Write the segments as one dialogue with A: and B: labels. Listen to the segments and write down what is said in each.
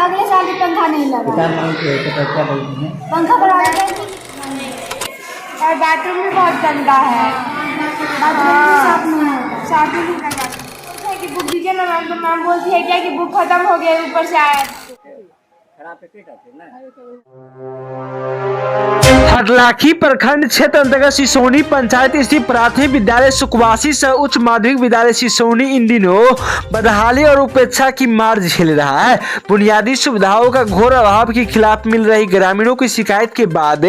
A: अगले साल भी पंखा नहीं लगा।
B: किताब मांगते हो तो क्या बोलते हैं?
A: पंखा बढ़ा देंगे। और बाथरूम भी बहुत गंदा है। बाथरूम भी साफ नहीं होता, साफ ही नहीं लगा कि बुक दीजिए ना मैम, तो मैम बोलती है क्या कि बुक खत्म हो गया, ऊपर से आया।
C: हरलाखी प्रखंड क्षेत्र अंतर्गत सिसोनी पंचायत स्थित प्राथमिक विद्यालय सुकवासी सह उच्च माध्यमिक विद्यालय सिसोनी इन दिनों बदहाली और उपेक्षा की मार झेल रहा है। बुनियादी सुविधाओं का घोर अभाव के खिलाफ मिल रही ग्रामीणों की शिकायत के बाद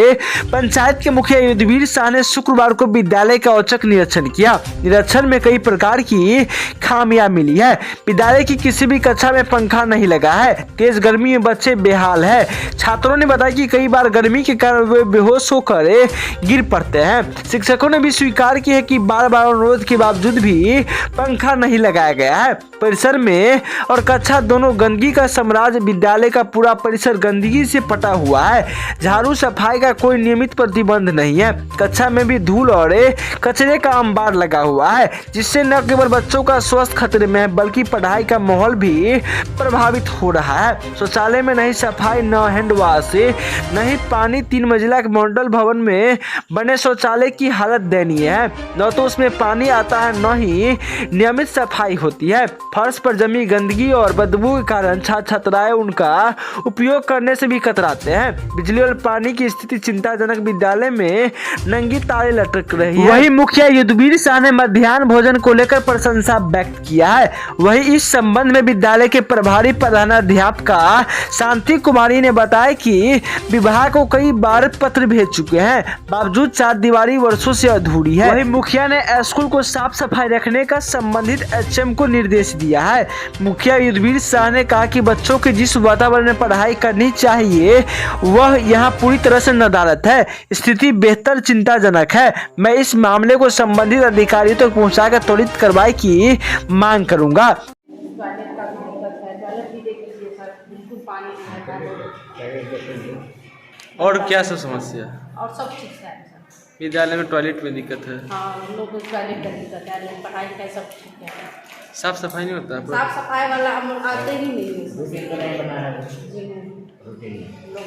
C: पंचायत के मुखिया युद्धवीर शाह ने शुक्रवार को विद्यालय का औचक निरीक्षण किया। निरीक्षण में कई प्रकार की खामियां मिली है। विद्यालय की किसी भी कक्षा में पंखा नहीं लगा है। तेज गर्मी में बच्चे बेहाल है। छात्रों ने बताया कि कई बार गर्मी के कारण वे बेहोश होकर गिर पड़ते हैं। शिक्षकों ने भी स्वीकार किया है कि बार बार अनुरोध के बावजूद भी पंखा नहीं लगाया गया है। परिसर में और कक्षा दोनों गंदगी का साम्राज्य। विद्यालय का पूरा परिसर गंदगी से पटा हुआ है। झाड़ू सफाई का कोई नियमित प्रतिबंध नहीं है। कक्षा में भी धूल और कचरे का अंबार लगा हुआ है, जिससे न केवल बच्चों का स्वास्थ्य खतरे में है बल्कि पढ़ाई का माहौल भी प्रभावित हो रहा है। शौचालय में नहीं सफाई, न हैंड वॉश, नहीं पानी। 3 मंजिला के मॉडल भवन में बने शौचालय की हालत दयनीय है। न तो उसमें पानी आता है, न ही नियमित सफाई होती है। फर्श पर जमी गंदगी और बदबू के कारण छात्र छात्राएं उनका उपयोग करने से भी कतराते हैं। बिजली और पानी की स्थिति चिंताजनक। विद्यालय में नंगी तारे लटक रही है। वही मुखिया युद्धवीर शाह ने मध्याह्न भोजन को लेकर प्रशंसा व्यक्त किया है। वही इस संबंध में विद्यालय के प्रभारी प्रधानाध्यापिका शांति कुमारी ने बताया कि विभाग को कई बार पत्र भेज चुके हैं, बावजूद 4 दीवारी वर्षों से अधूरी है। वही मुखिया ने स्कूल को साफ सफाई रखने का संबंधित एचएम को निर्देश दिया है। मुखिया युद्धवीर शाह ने कहा कि बच्चों के जिस वातावरण में पढ़ाई करनी चाहिए वह यहाँ पूरी तरह से नदारद है। स्थिति बेहतर चिंताजनक है। मैं इस मामले को संबंधित अधिकारियों तक पहुँचाकर त्वरित कार्रवाई की मांग करूंगा।
D: और क्या सब समस्या?
E: और सब ठीक है।
D: विद्यालय में टॉयलेट में दिक्कत है?
E: हाँ, लोग को टॉयलेट का दिक्कत है, लेकिन पढ़ाई का सब ठीक है।
D: साफ सफाई नहीं होता है?
E: साफ सफाई वाला हम आते ही नहीं है। लोग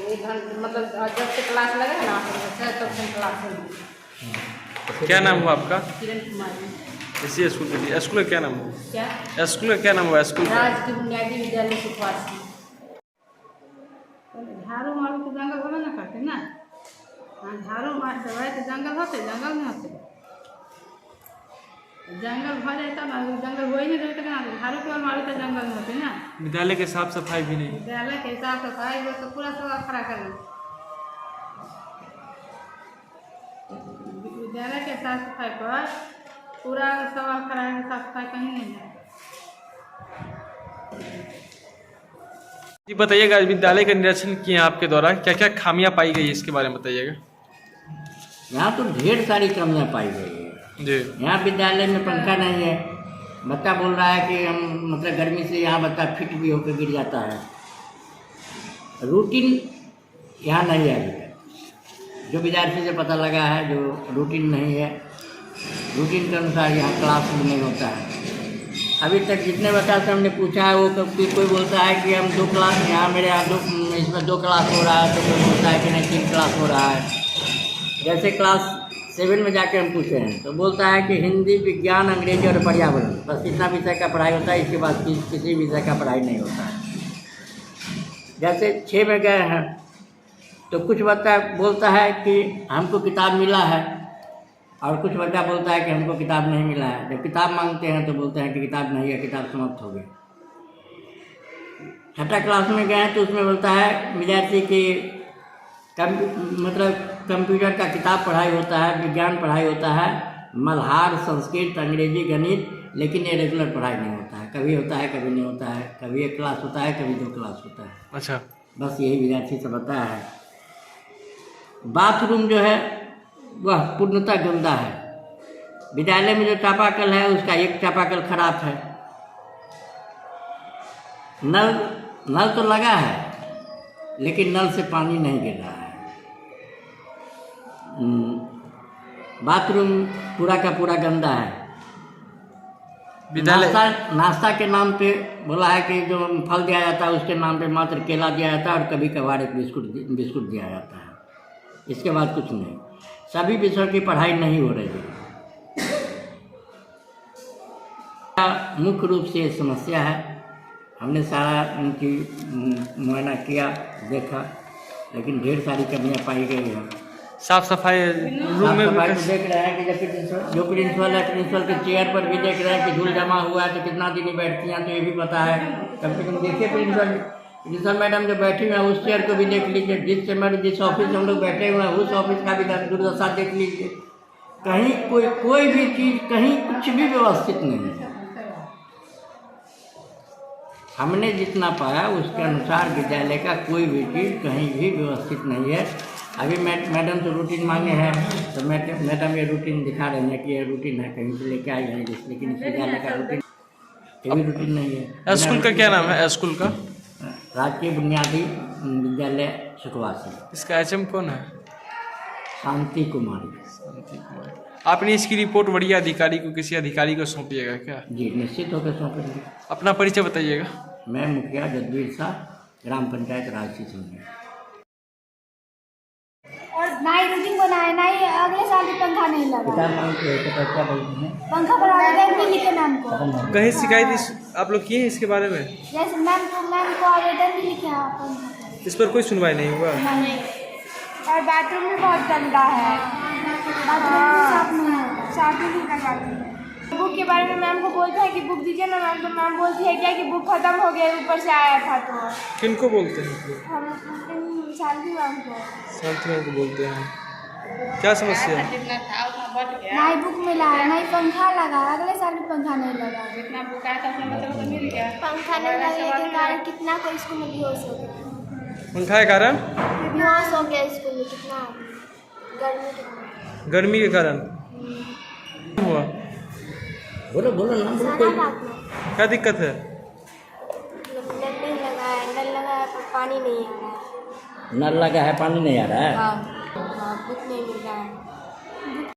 E: एक घंटे मतलब जब से क्लास लगे ना तब से क्लास में।
D: क्या नाम हुआ आपका?
E: किरण कुमारी।
D: इसी स्कूल के स्कूल का क्या नाम हुआ?
E: क्या
D: स्कूल का क्या नाम हुआ? स्कूल का
E: राजकीय बुनियादी विद्यालय सुखवासी। झाड़ू मारू तो जंगल होना ना करते ना। हाँ, झाड़ू मार दवाई तो जंगल होते, जंगल में होते। जंगल भर जाता ना, जंगल हो ही नहीं रहता ना, झाड़ू के मारू तो जंगल में होते ना।
D: विद्यालय के साफ सफाई भी नहीं?
E: विद्यालय के साफ सफाई वो तो पूरा सब खड़ा कर विद्यालय के साफ सफाई पर पूरा सब खड़ा है। साफ सफाई कहीं नहीं है।
D: जी बताइएगा, विद्यालय का निरीक्षण किए आपके द्वारा क्या क्या खामियां पाई गई इसके बारे में बताइएगा।
B: यहाँ तो ढेर सारी कमियाँ पाई गई है
D: जी।
B: यहाँ विद्यालय में पंखा नहीं है। बच्चा बोल रहा है कि हम मतलब गर्मी से यहाँ बच्चा फिट भी होकर गिर जाता है। रूटीन यहाँ नहीं है अभी तक। जो विद्यार्थी से पता लगा है जो रूटीन नहीं है, रूटीन के अनुसार यहाँ क्लास नहीं होता है। अभी तक जितने बच्चा से हमने पूछा है वो कोई बोलता है कि हम 2 क्लास यहाँ मेरे यहाँ इसमें 2 क्लास हो रहा है, तो कोई बोलता है कि नहीं 3 क्लास हो रहा है। जैसे क्लास 7 में जाके हम पूछे हैं तो बोलता है कि हिंदी, विज्ञान, अंग्रेजी और पर्यावरण, बस इतना विषय का पढ़ाई होता है। इसके बाद किसी विषय का पढ़ाई नहीं होता है। जैसे 6 में गए हैं तो कुछ बच्चा बोलता है कि हमको किताब मिला है और कुछ बच्चा बोलता है कि हमको किताब नहीं मिला है। जब किताब मांगते हैं तो बोलते हैं कि किताब नहीं है, किताब समाप्त हो गई। 6ठी क्लास में गए हैं तो उसमें बोलता है विद्यार्थी कि मतलब कंप्यूटर का किताब पढ़ाई होता है, विज्ञान पढ़ाई होता है, मल्हार, संस्कृत, अंग्रेजी, गणित, लेकिन ये रेगुलर पढ़ाई नहीं होता है। कभी होता है, कभी नहीं होता है। कभी 1 क्लास होता है, कभी 2 क्लास होता है।
D: अच्छा,
B: बस यही विद्यार्थी से बताया है। बाथरूम जो है वह पूर्णतः गंदा है। विद्यालय में जो चापाकल है उसका एक चापाकल खराब है। नल तो लगा है लेकिन नल से पानी नहीं गिर रहा है। बाथरूम पूरा का पूरा गंदा है।
D: विद्यालय
B: नाश्ता के नाम पे बोला है कि जो फल दिया जाता है उसके नाम पे मात्र केला दिया जाता है और कभी कभार एक बिस्कुट दिया जाता है। इसके बाद कुछ नहीं। सभी विषयों की पढ़ाई नहीं हो रही है। मुख्य रूप से ये समस्या है। हमने सारा उनकी मुआयना किया, देखा, लेकिन ढेर सारी कमियां पाई गई हैं।
D: साफ सफाई रूम में
B: साफ सफाई तो देख रहे हैं कि जो प्रिंसिपल है, प्रिंसिपल के चेयर पर भी देख रहे हैं कि धूल जमा हुआ है, तो कितना दिन ही बैठती हैं, तो ये भी पता है। कम से कम देखिए प्रिंसिपल मैडम जो बैठी हुई हैं उस चेयर को भी देख लीजिए। जिस ऑफिस में हम लोग बैठे हुए हैं उस ऑफिस का भी दुर्दशा देख लीजिए। कहीं कोई भी चीज़, कहीं कुछ भी व्यवस्थित नहीं है। हमने जितना पाया उसके अनुसार विद्यालय का कोई भी चीज़ कहीं भी व्यवस्थित नहीं है। अभी मैडम तो रूटीन मांगे हैं, तो मैडम ये रूटीन दिखा रहे हैं कि ये रूटीन है, कहीं से लेके आई हैं, लेकिन इस विद्यालय का रूटीन ये भी रूटीन नहीं है।
D: स्कूल का क्या नाम है? स्कूल का
B: राजकीय बुनियादी विद्यालय सुखवासी।
D: इसका एचएम कौन है?
B: शांति कुमारी।
D: आपने इसकी रिपोर्ट वरीय अधिकारी को, किसी अधिकारी को सौंपिएगा क्या?
B: जी निश्चित होकर सौंपेंगे।
D: अपना परिचय बताइएगा।
B: मैं मुखिया जगबीर शाह, ग्राम पंचायत राजसी सिंह।
A: और ना ही रूटीन बनाए, ना ही अगले साल भी पंखा नहीं लगा। पंखा बढ़ा भी लिखे मैम को।
D: कहीं शिकायत आप लोग किए हैं इसके बारे में?
A: जैसे मैम को आवेदन भी लिखे हैं पंखा।
D: इस पर कोई सुनवाई नहीं हुआ?
A: नहीं। और बाथरूम भी बहुत गंदा है। साफ ही नहीं लगाती है। बुक के बारे में मैम को बोलते हैं कि बुक दीजिए ना मैम, तो मैम बोलती है क्या कि बुक खत्म हो गया, ऊपर से आया था। तो
D: किनको बोलते हैं?
A: हम शांति मैम को।
D: शांति मैम को बोलते हैं। क्या समस्या है?
A: ना ही बुक मिला है, ना ही पंखा लगा। अगले साल भी पंखा नहीं लगा।
E: जितना बुक आया था उसमें मतलब तो मिल गया।
A: पंखा नहीं लगने के कारण कितना कोई स्कूल में बेहोश हो गया।
D: पंखा के कारण
A: बेहोश हो गया स्कूल में। कितना
D: गर्मी के कारण हुआ।
B: बोलो नाम बोलो।
D: क्या दिक्कत है?
A: नल नहीं लगा है, नल लगा है पर पानी नहीं आ रहा है।
B: नल लगा है, पानी नहीं आ रहा है।
A: हाँ, बुक नहीं मिल रहा है।